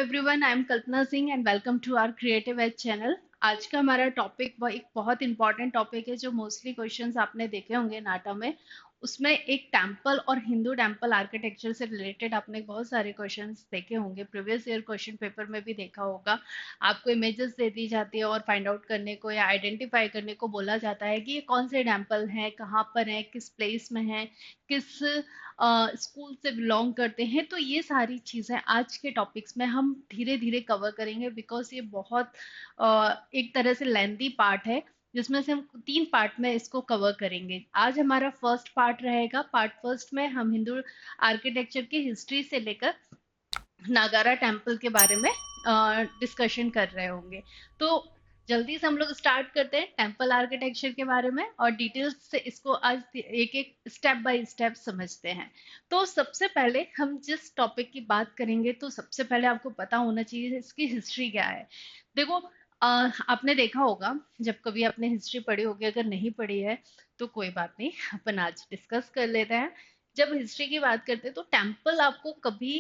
Everyone, I am Kalpana Singh and welcome to our creative edge channel. आज का हमारा topic एक बहुत इंपॉर्टेंट टॉपिक है जो मोस्टली क्वेश्चंस आपने देखे होंगे नाटा में। उसमें एक टेम्पल और हिंदू टेम्पल आर्किटेक्चर से रिलेटेड आपने बहुत सारे क्वेश्चंस देखे होंगे, प्रीवियस ईयर क्वेश्चन पेपर में भी देखा होगा। आपको इमेजेस दे दी जाती है और फाइंड आउट करने को या आइडेंटिफाई करने को बोला जाता है कि ये कौन से टेम्पल हैं, कहाँ पर हैं, किस प्लेस में हैं, किस स्कूल से बिलोंग करते हैं। तो ये सारी चीजें आज के टॉपिक्स में हम धीरे धीरे कवर करेंगे, बिकॉज ये बहुत एक तरह से लेंथी पार्ट है, जिसमें से हम 3 पार्ट में इसको कवर करेंगे। आज हमारा फर्स्ट पार्ट रहेगा। पार्ट फर्स्ट में हम हिंदू आर्किटेक्चर की हिस्ट्री से लेकर नागारा टेम्पल के बारे में डिस्कशन कर रहे होंगे। तो जल्दी से हम लोग स्टार्ट करते हैं टेम्पल आर्किटेक्चर के बारे में और डिटेल्स से इसको आज एक एक स्टेप बाय स्टेप समझते हैं। तो सबसे पहले हम जिस टॉपिक की बात करेंगे, तो सबसे पहले आपको पता होना चाहिए इसकी हिस्ट्री क्या है। देखो, आपने देखा होगा, जब कभी आपने हिस्ट्री पढ़ी होगी, अगर नहीं पढ़ी है तो कोई बात नहीं, अपन आज डिस्कस कर लेते हैं। जब हिस्ट्री की बात करते हैं तो टेम्पल आपको कभी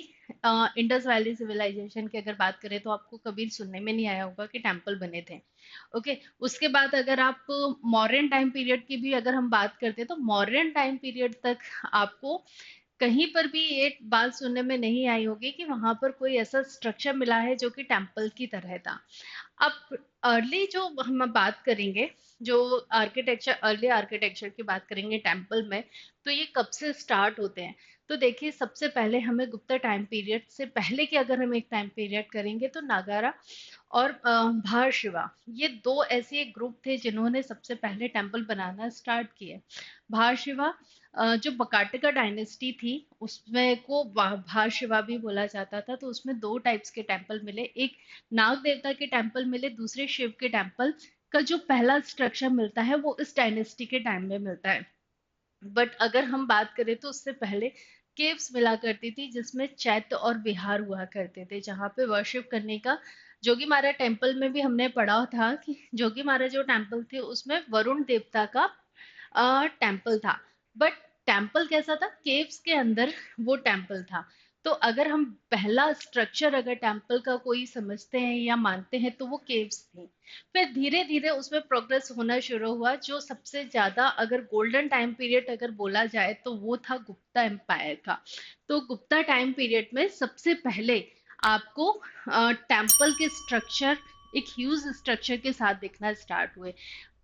इंडस वैली सिविलाइजेशन की अगर बात करें तो आपको कभी सुनने में नहीं आया होगा कि टेम्पल बने थे। ओके, उसके बाद अगर आप मॉडर्न टाइम पीरियड की भी अगर हम बात करते हैं तो मॉडर्न टाइम पीरियड तक आपको कहीं पर भी ये बात सुनने में नहीं आई होगी कि वहां पर कोई ऐसा स्ट्रक्चर मिला है जो कि टेम्पल की तरह था। अब अर्ली जो हम बात करेंगे, जो आर्किटेक्चर अर्ली आर्किटेक्चर की बात करेंगे टेम्पल में, तो ये कब से स्टार्ट होते हैं। तो देखिए, सबसे पहले हमें गुप्ता टाइम पीरियड से पहले की अगर हम एक टाइम पीरियड करेंगे तो नागारा और भारशिवा, ये दो ऐसे ग्रुप थे जिन्होंने सबसे पहले टेम्पल बनाना स्टार्ट किए। भारशिवा जो बकाटिका डायनेस्टी थी उसमें को भारशिवा भी बोला जाता था। तो उसमें 2 टाइप्स के टेम्पल मिले, एक नाग देवता के टेम्पल मिले, दूसरे शिव के टेम्पल का जो पहला स्ट्रक्चर मिलता है वो इस डायनेस्टी के टाइम में मिलता है। बट अगर हम बात करें तो उससे पहले केव्स मिला करती थी, जिसमें चैत्य और विहार हुआ करते थे, जहाँ पे वर्शिप करने का। जोगी मारा टेम्पल में भी हमने पढ़ा था कि जोगी मारा जो टेम्पल थे उसमें वरुण देवता का टेम्पल था। बट टेम्पल कैसा था, केव्स के अंदर वो टेम्पल था। तो अगर हम पहला स्ट्रक्चर अगर टेम्पल का कोई समझते हैं या मानते हैं तो वो केव्स थी। फिर धीरे धीरे उसमें प्रोग्रेस होना शुरू हुआ। जो सबसे ज्यादा अगर गोल्डन टाइम पीरियड अगर बोला जाए तो वो था गुप्ता एम्पायर का। तो गुप्ता टाइम पीरियड में सबसे पहले आपको टेम्पल के स्ट्रक्चर एक ह्यूज स्ट्रक्चर के साथ दिखना स्टार्ट हुए।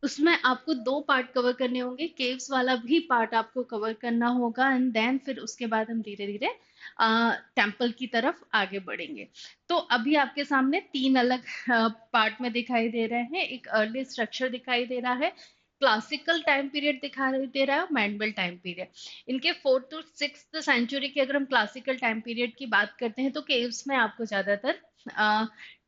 उसमें आपको 2 पार्ट कवर करने होंगे, केव्स वाला भी पार्ट आपको कवर करना होगा, एंड देन फिर उसके बाद हम धीरे धीरे टेम्पल की तरफ आगे बढ़ेंगे। तो अभी आपके सामने 3 अलग पार्ट में दिखाई दे रहे हैं। एक अर्ली स्ट्रक्चर दिखाई दे रहा है, क्लासिकल टाइम पीरियड दिखाई दे रहा है, मैनुअल टाइम पीरियड। इनके 4th to 6th सेंचुरी की अगर हम क्लासिकल टाइम पीरियड की बात करते हैं तो केव्स में आपको ज्यादातर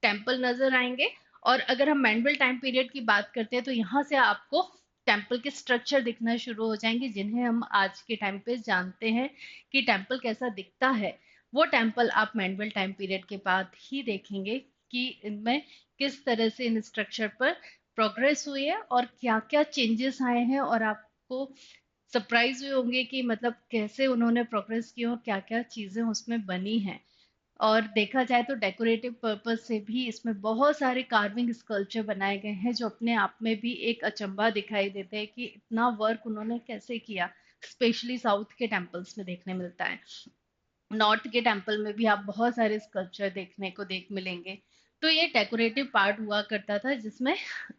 टेम्पल नजर आएंगे। और अगर हम मैनुअल टाइम पीरियड की बात करते हैं तो यहाँ से आपको टेम्पल के स्ट्रक्चर दिखना शुरू हो जाएंगे, जिन्हें हम आज के टाइम पे जानते हैं कि टेम्पल कैसा दिखता है। वो टेम्पल आप मैनुअल टाइम पीरियड के बाद ही देखेंगे कि इनमें किस तरह से इन स्ट्रक्चर पर प्रोग्रेस हुई है और क्या क्या चेंजेस आए हैं। और आपको सरप्राइज हुए होंगे कि मतलब कैसे उन्होंने प्रोग्रेस की और क्या क्या चीजें उसमें बनी हैं। और देखा जाए तो डेकोरेटिव पर्पस से भी इसमें बहुत सारे कार्विंग स्कल्पचर बनाए गए हैं, जो अपने आप में भी एक अचंभा दिखाई देते हैं कि इतना वर्क उन्होंने कैसे किया। स्पेशली साउथ के टेम्पल्स में देखने मिलता है। नॉर्थ के टेम्पल में भी आप बहुत सारे स्कल्पचर देखने को मिलेंगे। तो ये डेकोरेटिव पार्ट हुआ करता था, जिसमें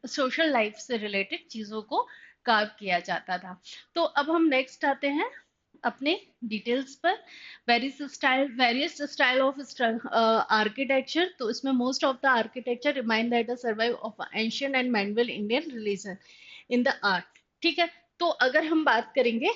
सोशल लाइफ से रिलेटेड चीजों को कार्व किया जाता था। तो अब हम नेक्स्ट आते हैं अपने डिटेल्स पर। Various style of architecture. तो इसमें most of the architecture remind that the survive of ancient and manual Indian religion in the art. ठीक है, तो अगर हम बात करेंगे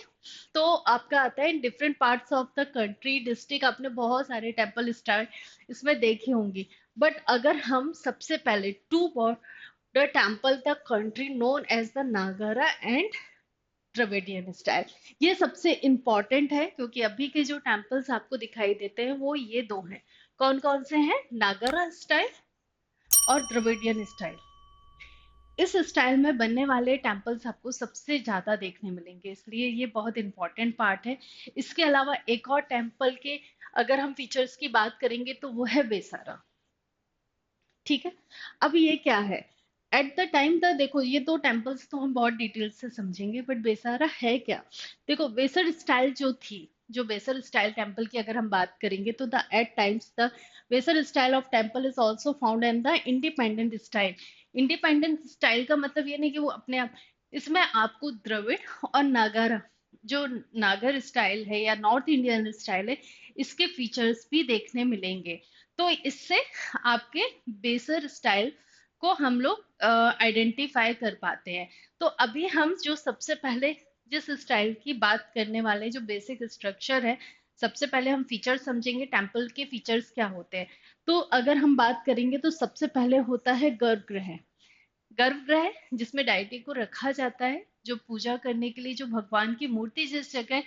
तो आपका आता है in different parts of the country district. आपने बहुत सारे टेम्पल स्टाइल इसमें देखी होंगी। बट अगर हम सबसे पहले to the temple the country known as the Nagara and Dravidian style, ये सबसे इम्पोर्टेंट है, क्योंकि अभी के जो टेम्पल्स आपको दिखाई देते हैं वो ये दो हैं। कौन कौन से हैं, नागारा स्टाइल और द्रविडियन स्टाइल। इस स्टाइल में बनने वाले टेम्पल्स आपको सबसे ज्यादा देखने मिलेंगे, इसलिए ये बहुत इंपॉर्टेंट पार्ट है। इसके अलावा एक और टेम्पल के अगर हम फीचर्स की बात करेंगे तो वो है बेसारा। ठीक है। अब ये क्या है, एट द टाइम द, देखो ये दो टेम्पल्स तो हम बहुत डिटेल से समझेंगे, बट बेसारा है क्या। देखो वेसर स्टाइल जो थी, जो वेसर स्टाइल टेम्पल की अगर हम बात करेंगे, तो the at times the Vesara style of temple is also found in the independent style. Independent style का मतलब ये नहीं कि वो अपने आप, इसमें आपको द्रविड़ और नागरा, जो नागर स्टाइल है या नॉर्थ इंडियन स्टाइल है, इसके फीचर्स भी देखने मिलेंगे। तो इससे आपके बेसर स्टाइल को हम लोग आइडेंटिफाई कर पाते हैं। तो अभी हम जो सबसे पहले जिस स्टाइल की बात करने वाले हैं, जो बेसिक स्ट्रक्चर है, सबसे पहले हम फीचर समझेंगे, टेम्पल के फीचर्स क्या होते हैं। तो अगर हम बात करेंगे तो सबसे पहले होता है गर्भगृह। गर्भगृह जिसमें डायटी को रखा जाता है, जो पूजा करने के लिए जो भगवान की मूर्ति जिस जगह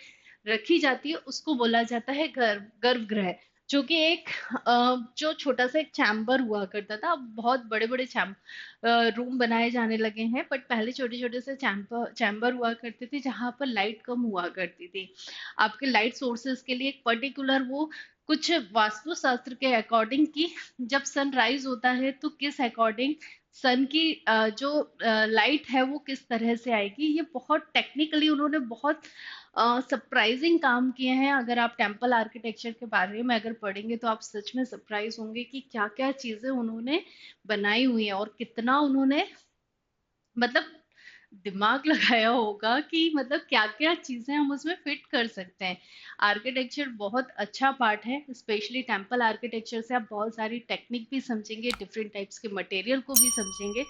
रखी जाती है उसको बोला जाता है गर्भगृह। जो कि एक जो छोटा सा एक चैम्बर हुआ करता था, अब बहुत बड़े बड़े रूम बनाए जाने लगे हैं, बट पहले छोटे छोटे से चैम्बर चैम्बर हुआ करते थे जहां पर लाइट कम हुआ करती थी। आपके लाइट सोर्सेस के लिए एक पर्टिकुलर वो कुछ वास्तुशास्त्र के अकॉर्डिंग की, जब सनराइज होता है तो किस अकॉर्डिंग सन की जो लाइट है वो किस तरह से आएगी, ये बहुत टेक्निकली उन्होंने बहुत सरप्राइजिंग काम किए हैं। अगर आप टेम्पल आर्किटेक्चर के बारे में अगर पढ़ेंगे तो आप सच में सरप्राइज होंगे कि क्या क्या चीजें उन्होंने बनाई हुई हैं, और कितना उन्होंने मतलब दिमाग लगाया होगा कि मतलब क्या क्या चीजें हम उसमें फिट कर सकते हैं। आर्किटेक्चर बहुत अच्छा पार्ट है, स्पेशली टेम्पल आर्किटेक्चर से आप बहुत सारी टेक्निक भी समझेंगे, डिफरेंट टाइप्स के मटेरियल को भी समझेंगे।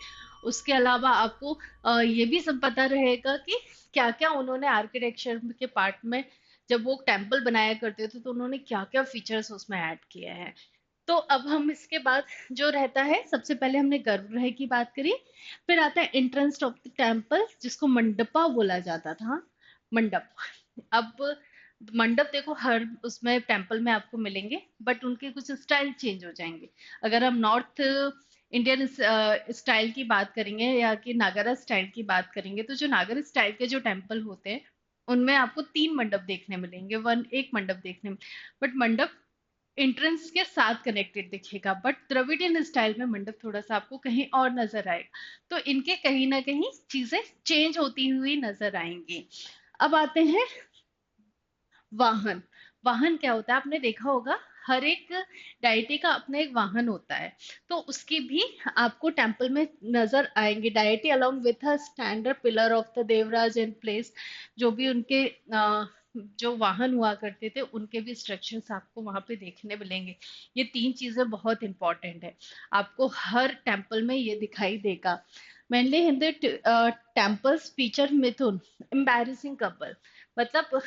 उसके अलावा आपको ये भी सब पता रहेगा कि क्या क्या उन्होंने आर्किटेक्चर के पार्ट में, जब वो टेम्पल बनाया करते थे तो उन्होंने क्या क्या फीचर्स उसमें ऐड किए हैं। तो अब हम इसके बाद जो रहता है, सबसे पहले हमने गर्भगृह की बात करी, फिर आता है एंट्रेंस ऑफ द टेम्पल जिसको मंडपा बोला जाता था। मंडप, अब मंडप देखो हर उसमें टेम्पल में आपको मिलेंगे, बट उनके कुछ स्टाइल चेंज हो जाएंगे। अगर हम नॉर्थ इंडियन स्टाइल की बात करेंगे या कि नागरा स्टाइल की बात करेंगे, तो जो नागर स्टाइल के जो टेम्पल होते हैं उनमें आपको तीन मंडप देखने मिलेंगे, वन एक मंडप देखने में, बट मंडप एंट्रेंस के साथ कनेक्टेड दिखेगा। बट द्रविडियन स्टाइल में मंडप थोड़ा सा आपको कहीं और नजर आएगा। तो इनके कहीं ना कहीं चीजें चेंज होती हुई नजर आएंगी। अब आते हैं वाहन। वाहन क्या होता है, आपने देखा होगा हर एक डायटी का अपना एक वाहन होता है, तो उसकी भी आपको टेम्पल में नजर आएंगे। Deity along with a standard pillar of the Devraj and place, जो भी उनके जो वाहन हुआ करते थे उनके भी स्ट्रक्चर्स आपको वहां पे देखने मिलेंगे। ये तीन चीजें बहुत इंपॉर्टेंट है, आपको हर टेम्पल में ये दिखाई देगा। मेनली हिंदू टेम्पल्स फीचर मिथुन एम्बैरेसिंग कपल, मतलब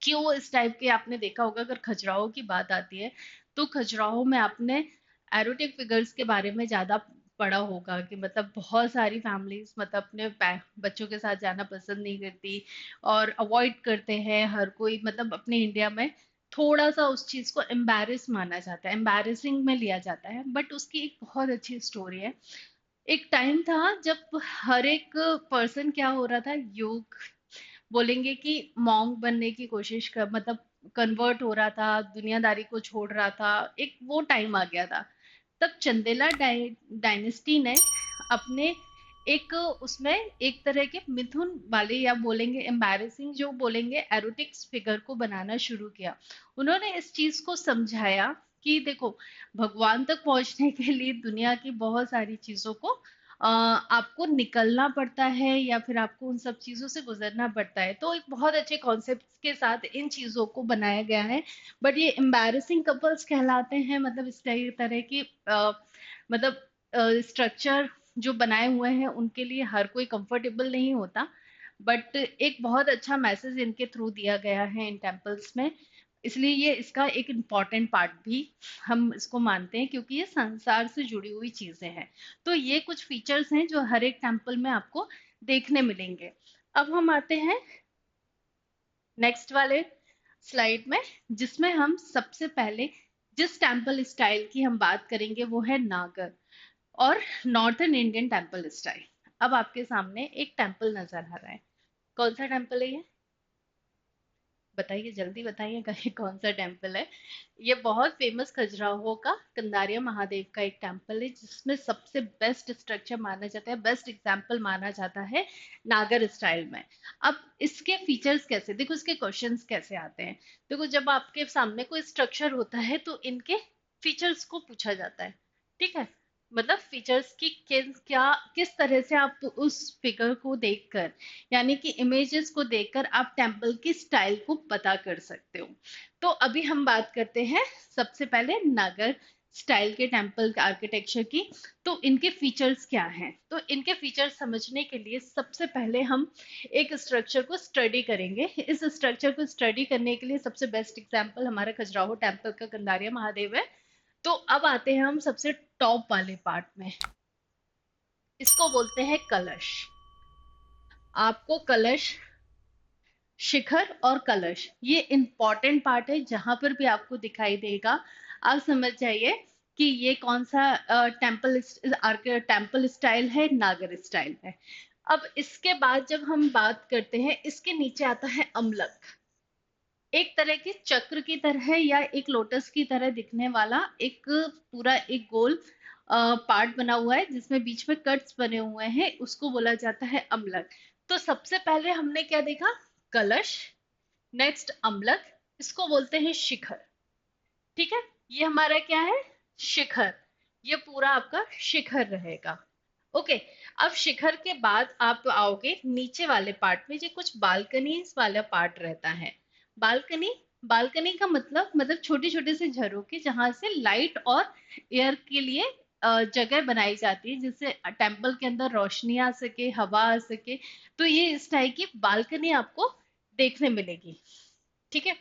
क्यों इस टाइप के, आपने देखा होगा अगर खजुराहो की बात आती है तो खजुराहो में आपने एरोटिक फिगर्स के बारे में ज्यादा पढ़ा होगा कि मतलब बहुत सारी फैमिलीज मतलब अपने बच्चों के साथ जाना पसंद नहीं करती और अवॉइड करते हैं हर कोई, मतलब अपने इंडिया में थोड़ा सा उस चीज को एम्बैरेस माना जाता है, एम्बैरेसिंग में लिया जाता है, बट उसकी एक बहुत अच्छी स्टोरी है। एक टाइम था जब हर एक पर्सन क्या हो रहा था, योग बोलेंगे कि मॉन्क बनने की कोशिश कर, मतलब कन्वर्ट हो रहा था, दुनियादारी को छोड़ रहा था, एक वो टाइम आ गया था। तब चंदेला डायनेस्टी ने अपने एक उसमें एक तरह के मिथुन वाले या बोलेंगे एम्बैरेसिंग, जो बोलेंगे एरोटिक्स फिगर को बनाना शुरू किया। उन्होंने इस चीज को समझाया कि देखो भगवान तक पहुंचने के लिए दुनिया की बहुत सारी चीजों को आपको निकलना पड़ता है या फिर आपको उन सब चीजों से गुजरना पड़ता है। तो एक बहुत अच्छे कॉन्सेप्ट के साथ इन चीजों को बनाया गया है। बट ये एम्बैरेसिंग कपल्स कहलाते हैं, मतलब इस तरह की मतलब स्ट्रक्चर जो बनाए हुए हैं उनके लिए हर कोई कंफर्टेबल नहीं होता। बट एक बहुत अच्छा मैसेज इनके थ्रू दिया गया है इन टेम्पल्स में, इसलिए ये इसका एक इम्पॉर्टेंट पार्ट भी हम इसको मानते हैं, क्योंकि ये संसार से जुड़ी हुई चीजें हैं। तो ये कुछ फीचर्स हैं जो हर एक टेम्पल में आपको देखने मिलेंगे। अब हम आते हैं नेक्स्ट वाले स्लाइड में, जिसमें हम सबसे पहले जिस टेम्पल स्टाइल की हम बात करेंगे वो है नागर और नॉर्थर्न इंडियन टेम्पल स्टाइल। अब आपके सामने एक टेम्पल नजर आ रहा है, कौन सा टेम्पल है ये? बताइए, जल्दी बताइएगा ये कौन सा टेम्पल है। ये बहुत फेमस खजुराहो का कंदारिया महादेव का एक टेम्पल है, जिसमें सबसे बेस्ट स्ट्रक्चर माना जाता है, बेस्ट एग्जाम्पल माना जाता है नागर स्टाइल में। अब इसके फीचर्स कैसे, देखो इसके क्वेश्चंस कैसे आते हैं। देखो जब आपके सामने कोई स्ट्रक्चर होता है तो इनके फीचर्स को पूछा जाता है, ठीक है। मतलब फीचर्स की क्या किस तरह से आप उस फिगर को देखकर, यानी कि इमेजेस को देखकर आप टेम्पल की स्टाइल को पता कर सकते हो। तो अभी हम बात करते हैं सबसे पहले नागर स्टाइल के टेम्पल के आर्किटेक्चर की। तो इनके फीचर्स क्या हैं, तो इनके फीचर्स समझने के लिए सबसे पहले हम एक स्ट्रक्चर को स्टडी करेंगे। इस स्ट्रक्चर को स्टडी करने के लिए सबसे बेस्ट एग्जाम्पल हमारा खजुराहो टेम्पल का कंदारिया महादेव है। तो अब आते हैं हम सबसे टॉप वाले पार्ट में, इसको बोलते हैं कलश। आपको कलश, शिखर और कलश, ये इंपॉर्टेंट पार्ट है, जहां पर भी आपको दिखाई देगा आप समझ जाइए कि ये कौन सा टेम्पल स्टाइल है, नागर स्टाइल है। अब इसके बाद जब हम बात करते हैं, इसके नीचे आता है अमलक। एक तरह के चक्र की तरह या एक लोटस की तरह दिखने वाला एक पूरा एक गोल पार्ट बना हुआ है, जिसमें बीच में कट्स बने हुए हैं, उसको बोला जाता है अम्लक। तो सबसे पहले हमने क्या देखा, कलश, नेक्स्ट अम्लक, इसको बोलते हैं शिखर, ठीक है। ये हमारा क्या है, शिखर, ये पूरा आपका शिखर रहेगा। ओके। अब शिखर के बाद आप आओगे नीचे वाले पार्ट में, जो कुछ बालकनी वाला पार्ट रहता है। बालकनी, बालकनी का मतलब छोटे छोटे से झरोखे, जहां से लाइट और एयर के लिए जगह बनाई जाती है, जिससे टेम्पल के अंदर रोशनी आ सके, हवा आ सके। तो ये इस टाइप की बालकनी आपको देखने मिलेगी, ठीक है।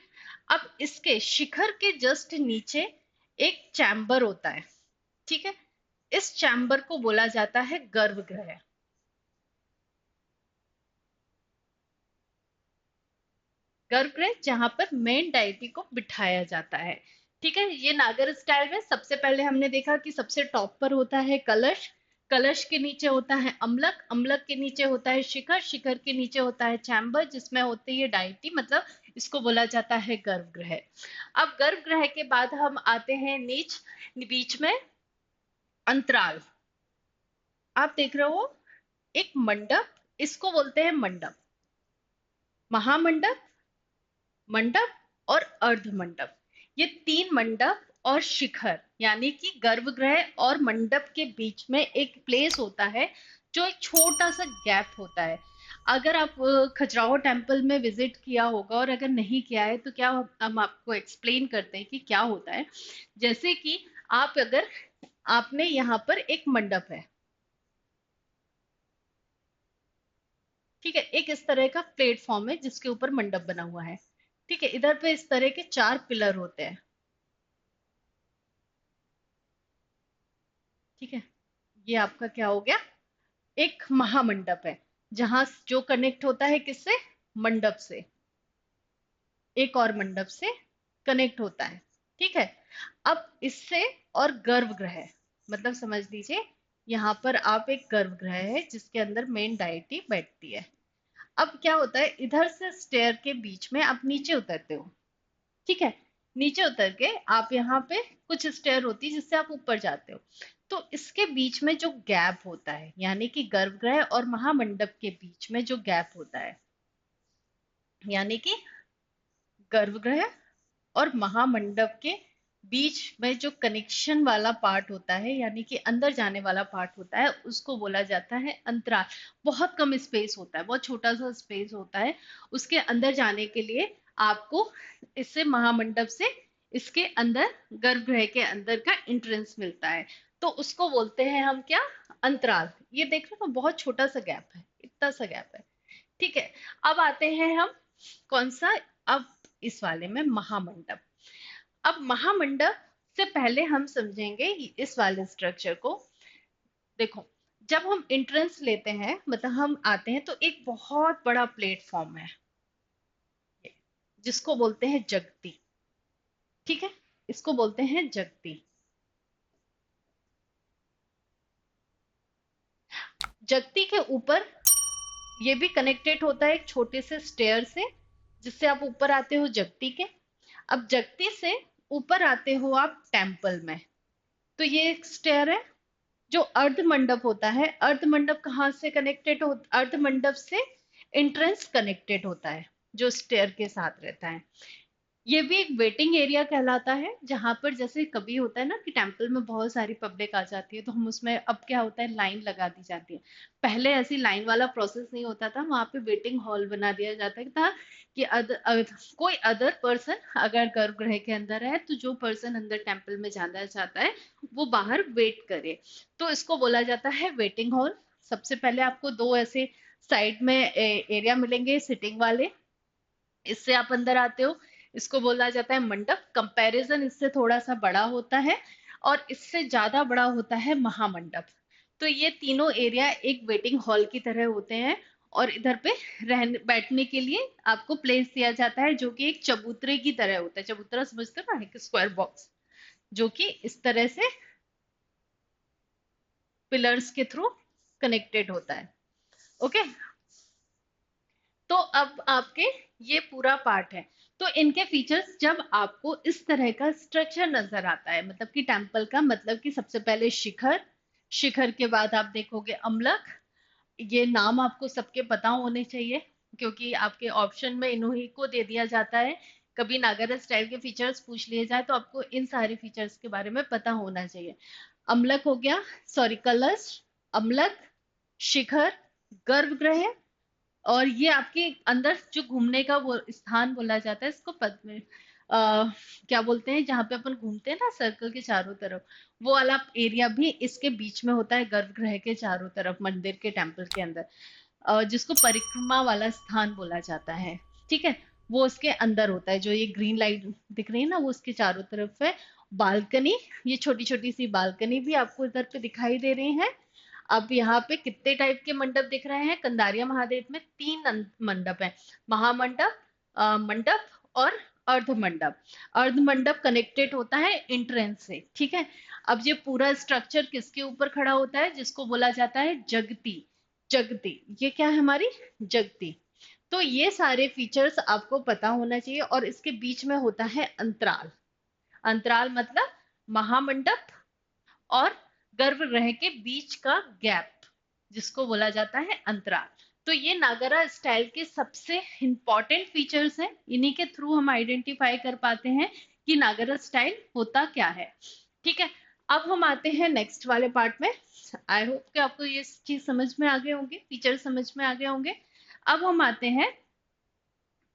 अब इसके शिखर के जस्ट नीचे एक चैम्बर होता है, ठीक है। इस चैम्बर को बोला जाता है गर्भगृह। गर्भगृह जहां पर मेन डायटी को बिठाया जाता है, ठीक है। ये नागर स्टाइल में सबसे पहले हमने देखा कि सबसे टॉप पर होता है कलश, कलश के नीचे होता है अम्लक, अम्लक के नीचे होता है शिखर, शिखर के नीचे होता है चैम्बर, जिसमें होती है डायटी, मतलब इसको बोला जाता है गर्भगृह। अब गर्भगृह के बाद हम आते हैं नीच, बीच में अंतराल। आप देख रहे हो एक मंडप, इसको बोलते हैं मंडप, महामंडप, मंडप और अर्ध मंडप। ये तीन मंडप और शिखर, यानी कि गर्भगृह और मंडप के बीच में एक प्लेस होता है, जो एक छोटा सा गैप होता है। अगर आप खजुराहो टेम्पल में विजिट किया होगा, और अगर नहीं किया है तो क्या हम आपको एक्सप्लेन करते हैं कि क्या होता है। जैसे कि आप अगर, आपने यहाँ पर एक मंडप है, ठीक है, एक इस तरह का प्लेटफॉर्म है जिसके ऊपर मंडप बना हुआ है, ठीक है। इधर पे इस तरह के चार पिलर होते हैं, ठीक है। ये आपका क्या हो गया, एक महामंडप है, जहां जो कनेक्ट होता है किससे, मंडप से, एक और मंडप से कनेक्ट होता है, ठीक है। अब इससे, और गर्भगृह, मतलब समझ लीजिए यहाँ पर आप एक गर्भगृह है जिसके अंदर मेन डायटी बैठती है। अब क्या होता है, इधर से स्टेयर के बीच में आप नीचे उतरते हो, ठीक है। नीचे उतर के आप यहाँ पे कुछ स्टेयर होती है जिससे आप ऊपर जाते हो। तो इसके बीच में जो गैप होता है, यानी कि गर्भगृह और महामंडप के बीच में जो गैप होता है, यानी कि गर्भगृह और महामंडप के बीच में जो कनेक्शन वाला पार्ट होता है, यानी कि अंदर जाने वाला पार्ट होता है, उसको बोला जाता है अंतराल। बहुत कम स्पेस होता है, बहुत छोटा सा स्पेस होता है, उसके अंदर जाने के लिए आपको इससे महामंडप से इसके अंदर, गर्भगृह के अंदर का एंट्रेंस मिलता है। तो उसको बोलते हैं हम क्या, अंतराल। ये देख रहे हो बहुत छोटा सा गैप है, इतना सा गैप है, ठीक है। अब आते हैं हम कौन सा, अब इस वाले में महामंडप। अब महामंडप से पहले हम समझेंगे इस वाले स्ट्रक्चर को। देखो, जब हम एंट्रेंस लेते हैं, मतलब हम आते हैं, तो एक बहुत बड़ा प्लेटफॉर्म है, जिसको बोलते हैं जगती, ठीक है। इसको बोलते हैं जगती। जगती के ऊपर ये भी कनेक्टेड होता है एक छोटे से स्टेयर से, जिससे आप ऊपर आते हो जगती के। अब जगती से ऊपर आते हो आप टेम्पल में। तो ये एक स्टेयर है। जो अर्ध मंडप होता है, अर्ध मंडप कहाँ से कनेक्टेड हो, अर्ध मंडप से एंट्रेंस कनेक्टेड होता है जो स्टेयर के साथ रहता है। ये भी एक वेटिंग एरिया कहलाता है, जहां पर जैसे कभी होता है ना कि टेम्पल में बहुत सारी पब्लिक आ जाती है, तो हम उसमें अब क्या होता है लाइन लगा दी जाती है। पहले ऐसी लाइन वाला प्रोसेस नहीं होता था, वहां पे वेटिंग हॉल बना दिया जाता था कि कोई अदर पर्सन अगर गर्भगृह के अंदर है तो जो पर्सन अंदर टेम्पल में जाना चाहता है वो बाहर वेट करे। तो इसको बोला जाता है वेटिंग हॉल। सबसे पहले आपको दो ऐसे साइड में एरिया मिलेंगे सिटिंग वाले, इससे आप अंदर आते हो। इसको बोला जाता है मंडप। कंपैरिजन इससे थोड़ा सा बड़ा होता है और इससे ज्यादा बड़ा होता है महामंडप। तो ये तीनों एरिया एक वेटिंग हॉल की तरह होते हैं और इधर पे रहने बैठने के लिए आपको प्लेस दिया जाता है जो कि एक चबूतरे की तरह होता है। चबूतरा समझते हो ना, एक स्क्वायर बॉक्स जो कि इस तरह से पिलर्स के थ्रू कनेक्टेड होता है। ओके, तो अब आपके ये पूरा पार्ट है। तो इनके फीचर्स, जब आपको इस तरह का स्ट्रक्चर नजर आता है, मतलब कि टेम्पल का मतलब कि सबसे पहले शिखर, शिखर के बाद आप देखोगे अम्लक। ये नाम आपको सबके पता होने चाहिए क्योंकि आपके ऑप्शन में इन्हीं को दे दिया जाता है। कभी नागरा स्टाइल के फीचर्स पूछ लिए जाए तो आपको इन सारे फीचर्स के बारे में पता होना चाहिए। अम्लक हो गया, सॉरी कलश, अम्लक, शिखर, गर्भगृह, और ये आपके अंदर जो घूमने का वो स्थान बोला जाता है, इसको पद्म क्या बोलते हैं, जहाँ पे अपन घूमते हैं ना सर्कल के चारों तरफ, वो वाला एरिया भी इसके बीच में होता है गर्भगृह के चारों तरफ मंदिर के टेम्पल के अंदर, जिसको परिक्रमा वाला स्थान बोला जाता है। ठीक है, वो उसके अंदर होता है। जो ये ग्रीन लाइट दिख रही है ना वो उसके चारों तरफ है। बालकनी, ये छोटी छोटी सी बालकनी भी आपको इधर पे दिखाई दे रही है। अब यहाँ पे कितने टाइप के मंडप दिख रहे हैं, कंदारिया महादेव में तीन मंडप है, महामंडप, मंडप और अर्ध मंडप। अर्ध मंडप कनेक्टेड होता है एंट्रेंस से। ठीक है, अब ये पूरा स्ट्रक्चर किसके ऊपर खड़ा होता है, जिसको बोला जाता है जगती। जगती, ये क्या है हमारी जगती। तो ये सारे फीचर्स आपको पता होना चाहिए। और इसके बीच में होता है अंतराल। अंतराल मतलब महामंडप और गर्भगृह के बीच का गैप, जिसको बोला जाता है अंतराल। तो ये नागरा स्टाइल के सबसे इंपॉर्टेंट फीचर्स हैं। इन्हीं के थ्रू हम आइडेंटिफाई कर पाते हैं कि नागरा स्टाइल होता क्या है। ठीक है, अब हम आते हैं नेक्स्ट वाले पार्ट में। आई होप कि आपको ये चीज समझ में आ गए होंगे, फीचर समझ में आ गए होंगे। अब हम आते हैं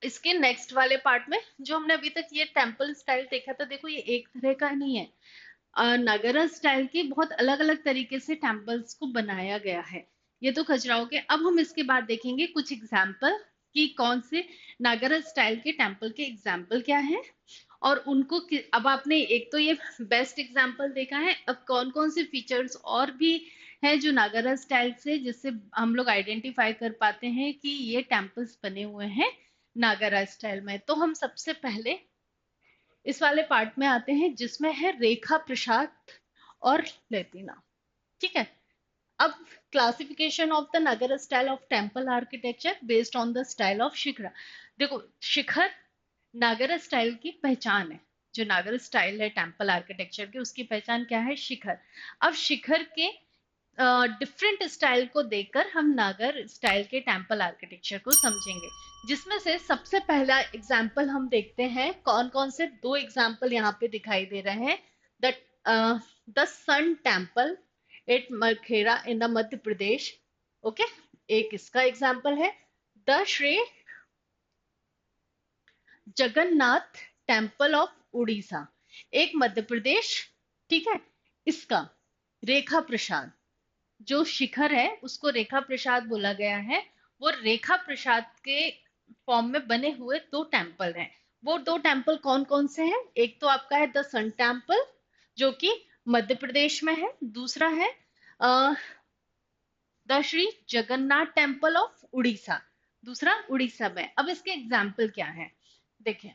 इसके नेक्स्ट वाले पार्ट में। जो हमने अभी तक ये टेम्पल स्टाइल देखा था, देखो ये एक तरह का नहीं है। नागरा स्टाइल की बहुत अलग अलग तरीके से टेम्पल्स को बनाया गया है। ये तो खजुराहो के। अब हम इसके बाद देखेंगे कुछ एग्जाम्पल कि कौन से नागरा स्टाइल के टेम्पल के एग्जाम्पल क्या है और उनको अब आपने एक तो ये बेस्ट एग्जाम्पल देखा है, अब कौन कौन से फीचर्स और भी है जो नागरा स्टाइल से, जिससे हम लोग आइडेंटिफाई कर पाते हैं कि ये टेम्पल्स बने हुए हैं नागरा स्टाइल में। तो हम सबसे पहले इस वाले पार्ट में आते हैं जिसमें है रेखा प्रसाद और लेतिना। ठीक है, अब classification of the Nagara style of temple architecture based on the style of shikhara. देखो शिखर नागर स्टाइल की पहचान है। जो नागर स्टाइल है टेम्पल आर्किटेक्चर की, उसकी पहचान क्या है, शिखर। अब शिखर के डिफरेंट स्टाइल को देखकर हम नागर स्टाइल के टेम्पल आर्किटेक्चर को समझेंगे, जिसमें से सबसे पहला एग्जाम्पल हम देखते हैं। कौन कौन से दो एग्जाम्पल यहाँ पे दिखाई दे रहे हैं। The the sun temple at Markheda in the Madhya Pradesh. Okay, एक इसका एग्जाम्पल है। The Shri Jagannath temple of Orissa, एक मध्य प्रदेश। ठीक है, इसका रेखा प्रसाद, जो शिखर है उसको रेखा प्रसाद बोला गया है। वो रेखा प्रसाद के फॉर्म में बने हुए दो टेम्पल हैं। वो दो टेम्पल कौन कौन से हैं, एक तो आपका है द सन टेम्पल जो कि मध्य प्रदेश में है, दूसरा है the Shri Jagannath temple of Orissa, दूसरा उड़ीसा में। अब इसके एग्जाम्पल क्या है, देखें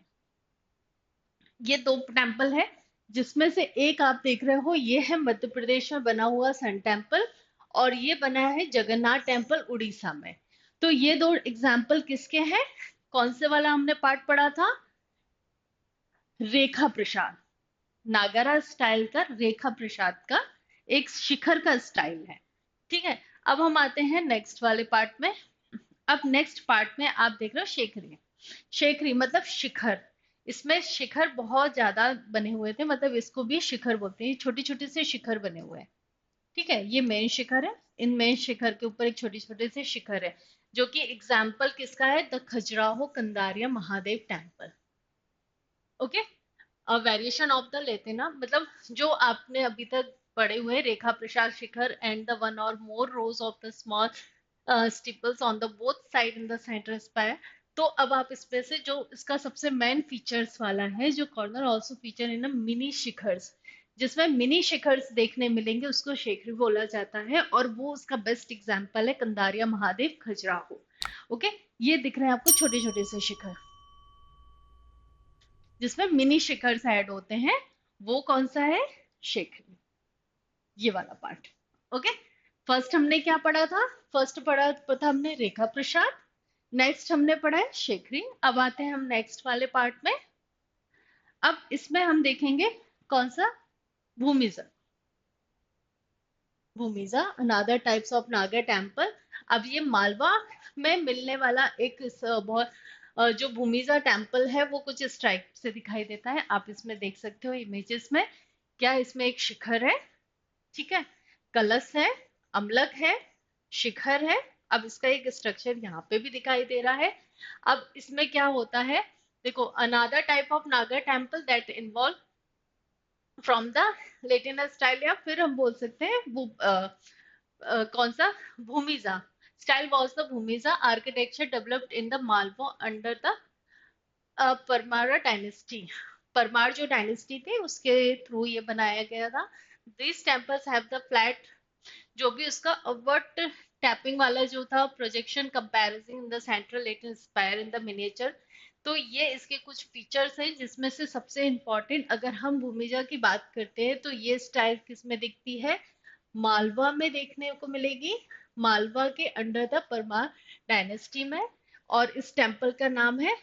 ये दो टेम्पल है, जिसमें से एक आप देख रहे हो ये है मध्य प्रदेश में बना हुआ सन टेम्पल और ये बना है जगन्नाथ टेम्पल उड़ीसा में। तो ये दो एग्जाम्पल किसके हैं, कौन से वाला हमने पार्ट पढ़ा था? रेखा प्रसाद, नागरा स्टाइल का रेखा प्रसाद का एक शिखर का स्टाइल है। ठीक है, अब हम आते हैं नेक्स्ट वाले पार्ट में। अब नेक्स्ट पार्ट में आप देख रहे हो शेखरी। शेखरी मतलब शिखर। इसमें शिखर बहुत ज्यादा बने हुए थे, मतलब इसको भी शिखर बोलते हैं, छोटे छोटे से शिखर बने हुए हैं। ठीक है, ये मेन शिखर है, इन मेन शिखर के ऊपर एक छोटे छोटे से शिखर है, जो कि एग्जाम्पल किसका है? The Khajuraho Kandariya Mahadev temple. Okay, variation of the लेते ना, मतलब जो आपने अभी तक पढ़े हुए Rekha Prasada shikhara and the one और more rows of the small steeples on the both side in the centre spire. तो अब आप इसमें से जो इसका सबसे मेन फीचर्स वाला है, जो corner also feature in mini शिखर्स, जिसमें मिनी शिखर्स देखने मिलेंगे, उसको शेखरी बोला जाता है, और वो उसका बेस्ट एग्जाम्पल है कंदारिया महादेव खजुराहो। ओके, ये दिख रहे हैं आपको छोटे छोटे से शिखर, जिसमें मिनी शिखर्स ऐड होते हैं, वो कौन सा है? शेखरी, ये वाला पार्ट। ओके, फर्स्ट हमने क्या पढ़ा था? फर्स्ट पढ़ा था हमने रेखा प्रसाद, नेक्स्ट हमने पढ़ा है शेखरी। अब आते हैं हम नेक्स्ट वाले पार्ट में। अब इसमें हम देखेंगे कौन सा? Bhumija. Bhumija another types of Naga temple. अब ये मालवा में मिलने वाला एक बहुत जो भूमिजा टेम्पल है, वो कुछ इस टाइप से दिखाई देता है। आप इसमें देख सकते हो इमेजेस में, क्या इसमें एक शिखर है, ठीक है, कलश है, अम्लक है, शिखर है। अब इसका एक स्ट्रक्चर यहाँ पे भी दिखाई दे रहा है। अब इसमें क्या होता है, देखो, another type of Naga temple that involve from the लेटिनर स्टाइल, या फिर हम बोल सकते हैं वो कौन सा? Bhumija style was the Bhumija architecture developed in the Malwa under the Paramara dynasty. Paramara जो डायनेस्टी थी उसके थ्रू ये बनाया गया था। This temples have the flat, जो भी उसका अवर्ट टैपिंग वाला जो था projection comparison in the central लेटिन स्पायर इन द मिनिएचर। तो ये इसके कुछ फीचर्स हैं, जिसमें से सबसे इंपॉर्टेंट अगर हम भूमिजा की बात करते हैं, तो ये स्टाइल किस में दिखती है? मालवा में देखने को मिलेगी, मालवा के अंडर द परमार डायनेस्टी में। और इस टेम्पल का नाम है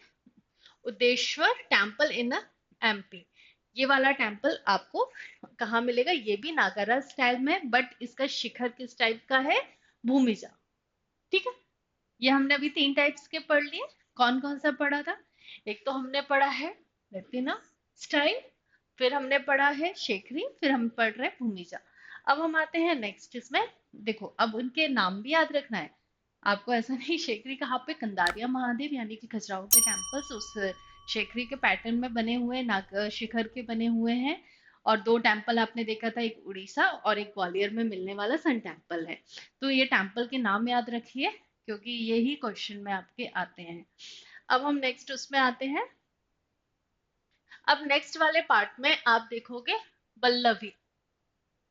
उद्देश्वर टेम्पल इन एमपी। ये वाला टेम्पल आपको कहाँ मिलेगा? ये भी नागारा स्टाइल में, बट इसका शिखर किस टाइप का है? भूमिजा। ठीक है, ये हमने अभी 3 टाइप्स के पढ़ लिए। कौन कौन सा पढ़ा था? एक तो हमने पढ़ा है लेटिना स्टाइल, फिर हमने पढ़ा है शेखरी, फिर हम पढ़ रहे हैं भूमिजा। अब हम आते हैं नेक्स्ट इसमें। देखो, अब उनके नाम भी याद रखना है आपको, ऐसा नहीं शेखरी कहाँ पे? कंदारिया महादेव यानी कि खजुराहो के टेम्पल्स उस शेखरी के पैटर्न में बने हुए, नाग शिखर के बने हुए हैं। और 2 टेम्पल आपने देखा था, एक उड़ीसा और एक ग्वालियर में मिलने वाला सन टेम्पल है। तो ये टेम्पल के नाम याद रखिए, क्योंकि यही क्वेश्चन में आपके आते हैं। अब हम नेक्स्ट उसमें आते हैं। अब नेक्स्ट वाले पार्ट में आप देखोगे बल्लभी।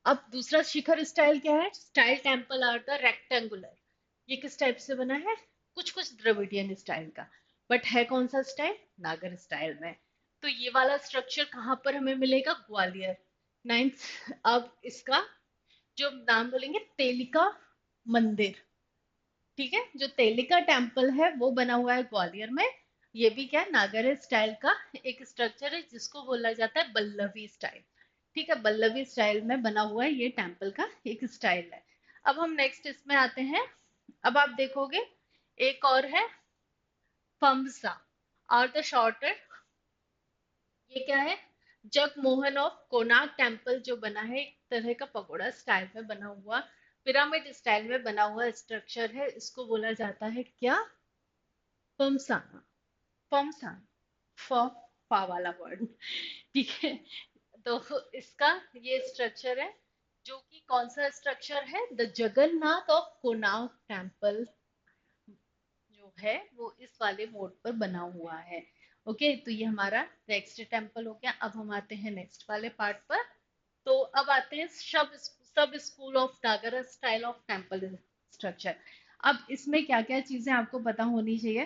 अब दूसरा शिखर स्टाइल क्या है? Style temple are the rectangular. ये किस टाइप से बना है? कुछ कुछ द्रविडियन स्टाइल का, बट है कौन सा स्टाइल? नागर स्टाइल में। तो ये वाला स्ट्रक्चर कहाँ पर हमें मिलेगा? ग्वालियर। नाइन्थ, अब इसका जो नाम बोलेंगे तेलिका मंदिर। ठीक है, जो तेलिका टेम्पल है वो बना हुआ है ग्वालियर में। ये भी क्या है? नागर स्टाइल का एक स्ट्रक्चर है, जिसको बोला जाता है बल्लवी स्टाइल। ठीक है, बल्लवी स्टाइल में बना हुआ है, ये टेम्पल का एक स्टाइल है। अब हम नेक्स्ट इसमें आते हैं। अब आप देखोगे एक और है फम्सा और द शॉर्टर। ये क्या है? जगमोहन ऑफ कोणार्क टेम्पल जो बना है, एक तरह का पगोड़ा स्टाइल में बना हुआ, पिरामिड स्टाइल में बना हुआ स्ट्रक्चर है। इसको बोला जाता है क्या? फमसाना। फमसाना, फ फा वाला वर्ड। ठीक है, तो इसका ये स्ट्रक्चर है, जो कि कौन सा स्ट्रक्चर है? The Jagannath of Konark temple जो है वो इस वाले मोड पर बना हुआ है। ओके, तो ये हमारा नेक्स्ट टेम्पल हो गया। अब हम आते हैं नेक्स्ट वाले पार्ट पर। तो अब आते हैं सब सब school of Nagara style of temple structure. अब इसमें क्या क्या चीजें आपको पता होनी चाहिए।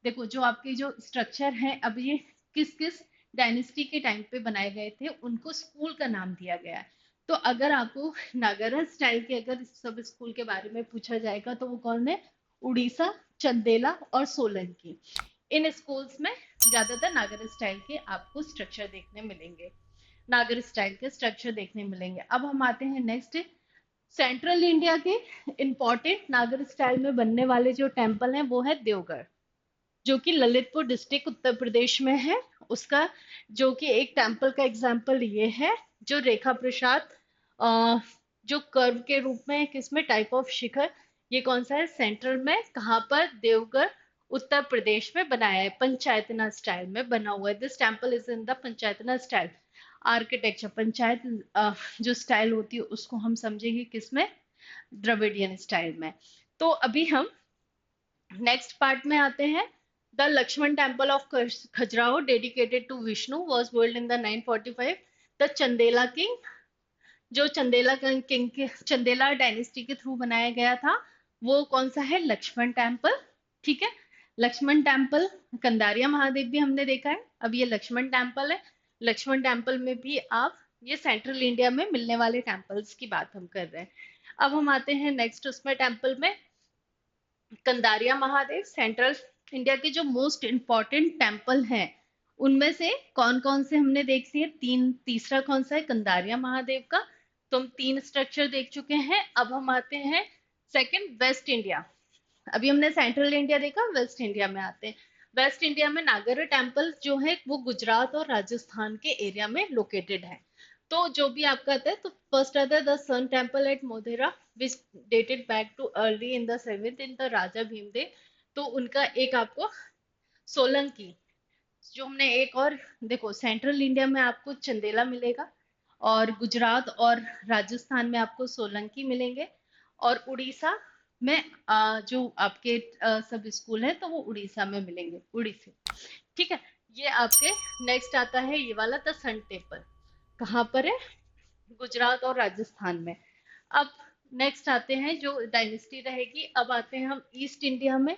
देखो, जो आपके जो स्ट्रक्चर है, अब ये किस किस डायनेस्टी के टाइम पे बनाए गए थे, उनको स्कूल का नाम दिया गया है। तो अगर आपको नागरा स्टाइल के अगर सब स्कूल के बारे में पूछा जाएगा, तो वो कौन है? उड़ीसा, चंदेला और सोलंकी। इन स्कूल्स में ज्यादातर नागर स्टाइल के आपको स्ट्रक्चर देखने मिलेंगे, नागर स्टाइल के स्ट्रक्चर देखने मिलेंगे। अब हम आते हैं नेक्स्ट, सेंट्रल इंडिया के इंपॉर्टेंट नागर स्टाइल में बनने वाले जो टेम्पल हैं वो है देवगढ़, जो कि ललितपुर डिस्ट्रिक्ट उत्तर प्रदेश में है। उसका जो कि एक टेम्पल का एग्जाम्पल ये है, जो रेखा प्रसाद जो कर्व के रूप में किसमें टाइप ऑफ शिखर, ये कौन सा है, सेंट्रल में, कहाँ पर, देवगढ़ उत्तर प्रदेश में बनाया है, पंचायतना स्टाइल में बना हुआ है। This temple is in the panchayatana style architecture. Panchayat जो स्टाइल होती है उसको हम समझेंगे किसमें, द्रविडियन स्टाइल में। तो अभी हम नेक्स्ट पार्ट में आते हैं। The Lakshman temple of Khajuraho dedicated to Vishnu was build in the 945। The Chandela king, जो चंदेला किंग के चंदेला डायनेस्टी के थ्रू बनाया गया था, वो कौन सा है, लक्ष्मण टेम्पल। ठीक है, लक्ष्मण टेम्पल। कंदारिया महादेव भी हमने देखा है, अब ये लक्ष्मण टेम्पल है। लक्ष्मण टेम्पल में भी आप, ये सेंट्रल इंडिया में मिलने वाले टेम्पल्स की बात हम कर रहे हैं। अब हम आते हैं नेक्स्ट उसमें टेम्पल में, कंदारिया महादेव। सेंट्रल इंडिया के जो मोस्ट इम्पॉर्टेंट टेम्पल हैं उनमें से कौन कौन से हमने देख लिए, तीन, तीसरा कौन सा है, कंदारिया महादेव का। तो हम तीन स्ट्रक्चर देख चुके हैं। अब हम आते हैं सेकंड, वेस्ट इंडिया। अभी हमने सेंट्रल इंडिया देखा, वेस्ट इंडिया में आते हैं। वेस्ट इंडिया में नागर टेम्पल जो है वो गुजरात और राजस्थान के एरिया में लोकेटेड है। तो जो भी आपका आता है, तो फर्स्ट आता है the sun temple at Modhera which dated back to early in the seventh in the Raja Bhimdev. तो उनका एक आपको सोलंकी, जो हमने एक और देखो, सेंट्रल इंडिया में आपको चंदेला मिलेगा, और गुजरात और राजस्थान में आपको सोलंकी मिलेंगे, और उड़ीसा में जो आपके सब स्कूल हैं तो वो उड़ीसा में मिलेंगे, उड़ीसी। ठीक है, ये आपके नेक्स्ट आता है ये वाला द सन टेम्पल, कहाँ पर है, गुजरात और राजस्थान में। अब नेक्स्ट आते हैं जो डायनेस्टी रहेगी। अब आते हैं हम ईस्ट इंडिया में।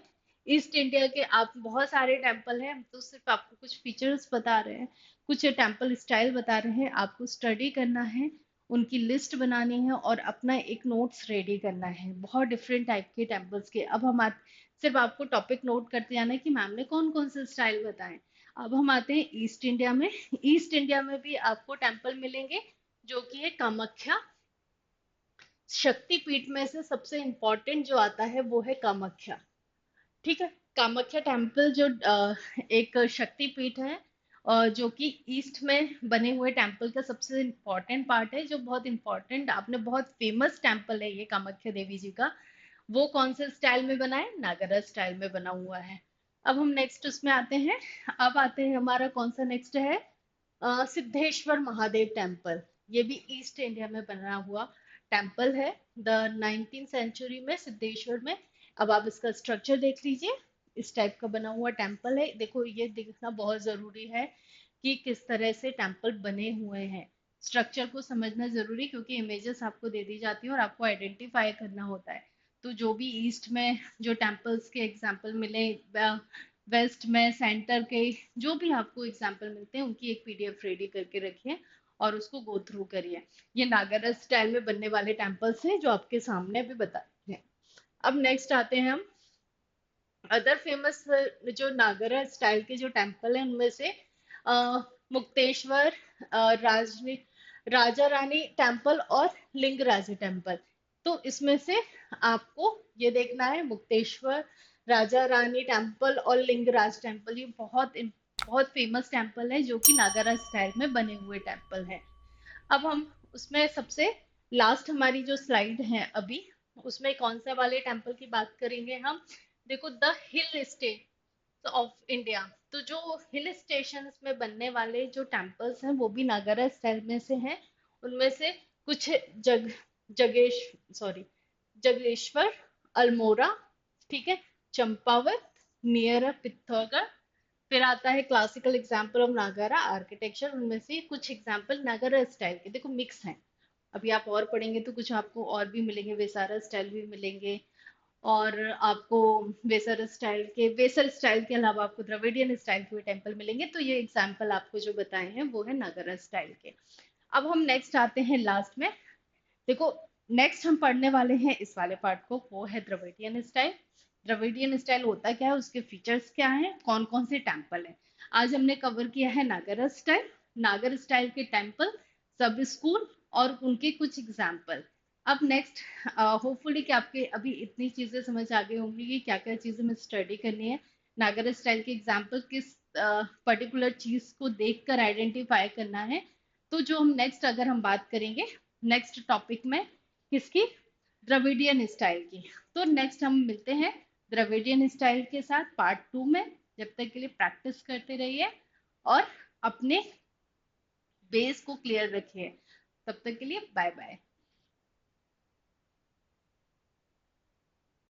ईस्ट इंडिया के आप बहुत सारे टेम्पल हैं, तो सिर्फ आपको कुछ फीचर्स बता रहे हैं, कुछ टेम्पल स्टाइल बता रहे हैं, आपको स्टडी करना है, उनकी लिस्ट बनानी है और अपना एक नोट्स रेडी करना है, बहुत डिफरेंट टाइप के टेम्पल्स के। अब हम सिर्फ आपको टॉपिक नोट करते जाना है कि मैम ने कौन कौन से स्टाइल बताए। अब हम आते हैं ईस्ट इंडिया में। ईस्ट इंडिया में भी आपको टेम्पल मिलेंगे, जो कि है कामाख्या। शक्तिपीठ में से सबसे इम्पोर्टेंट जो आता है वो है कामाख्या। ठीक है, कामाख्या टेम्पल जो एक शक्तिपीठ है, जो कि ईस्ट में बने हुए टेम्पल का सबसे इम्पोर्टेंट पार्ट है, जो बहुत इम्पोर्टेंट, आपने बहुत फेमस टेम्पल है ये कामाख्या देवी जी का। वो कौन से स्टाइल में बना है, नागरा स्टाइल में बना हुआ है। अब हम नेक्स्ट उसमें आते हैं। अब आते हैं हमारा कौन सा नेक्स्ट है, सिद्धेश्वर महादेव टेम्पल। ये भी ईस्ट इंडिया में बना हुआ टेम्पल है, द 19th सेंचुरी में सिद्धेश्वर में। अब आप इसका स्ट्रक्चर देख लीजिए, इस टाइप का बना हुआ टेम्पल है। देखो, ये देखना बहुत जरूरी है कि किस तरह से टेम्पल बने हुए हैं, स्ट्रक्चर को समझना जरूरी, क्योंकि इमेजेस आपको दे दी जाती है और आपको आइडेंटिफाई करना होता है। तो जो भी ईस्ट में जो टेम्पल्स के एग्जाम्पल मिले, वेस्ट में, सेंटर के, जो भी आपको एग्जाम्पल मिलते हैं उनकी एक पीडीएफ रेडी करके रखिए और उसको गो थ्रू करिए। ये नागरा स्टाइल में बनने वाले टेम्पल्स हैं जो आपके सामने अभी बता हैं। अब नेक्स्ट आते हैं हम अदर फेमस जो नागरा स्टाइल के जो टेम्पल हैं उनमें से मुक्तेश्वर, राजनी, राजा रानी टेम्पल और लिंगराज टेम्पल। तो इसमें से आपको ये देखना है, मुक्तेश्वर, राजा रानी टेम्पल और लिंगराज टेम्पल, ये बहुत फेमस टेम्पल है जो कि नागरा स्टाइल में बने हुए टेम्पल है। अब हम उसमें सबसे लास्ट हमारी जो स्लाइड है अभी, उसमें कौन सा वाले टेम्पल की बात करेंगे हम, देखो, the hill state of India. तो जो हिल स्टेशन में बनने वाले जो टेम्पल्स हैं वो भी नागरा स्टाइल में से हैं। उनमें से कुछ जग जगेश सॉरी जगेश्वर, अल्मोड़ा, ठीक है, चंपावत, नियर पिथौरागढ़। फिर आता है क्लासिकल एग्जाम्पल ऑफ नागारा आर्किटेक्चर। उनमें से कुछ एग्जाम्पल नागारा स्टाइल के, देखो मिक्स हैं, अभी आप और पढ़ेंगे तो कुछ आपको और भी मिलेंगे, वेसारा स्टाइल भी मिलेंगे, और आपको वेसर स्टाइल के अलावा आपको द्रविडियन स्टाइल के भी टेम्पल मिलेंगे। तो ये एग्जाम्पल आपको जो बताए हैं वो है नागारा स्टाइल के। अब हम नेक्स्ट आते हैं लास्ट में, देखो, नेक्स्ट हम पढ़ने वाले हैं इस वाले पार्ट को, वो है द्रविडियन स्टाइल। द्रविडियन स्टाइल होता क्या है, उसके फीचर्स क्या हैं, कौन कौन से टेम्पल हैं। आज हमने कवर किया है नागर स्टाइल, नागर स्टाइल के टेम्पल, सब स्कूल और उनके कुछ एग्जाम्पल। अब नेक्स्ट, होपफुली कि आपके अभी इतनी चीजें समझ आ गई होंगी कि क्या क्या चीजें हमें स्टडी करनी है। नागर स्टाइल के एग्जाम्पल किस पर्टिकुलर चीज को देखकर आइडेंटिफाई करना है। तो जो हम नेक्स्ट अगर हम बात करेंगे नेक्स्ट टॉपिक में किसकी, द्रविडियन स्टाइल की। तो नेक्स्ट हम मिलते हैं द्रविडियन स्टाइल के साथ पार्ट 2 में। जब तक के लिए प्रैक्टिस करते रहिए और अपने बेस को क्लियर रखिए। तब तक के लिए बाय बाय।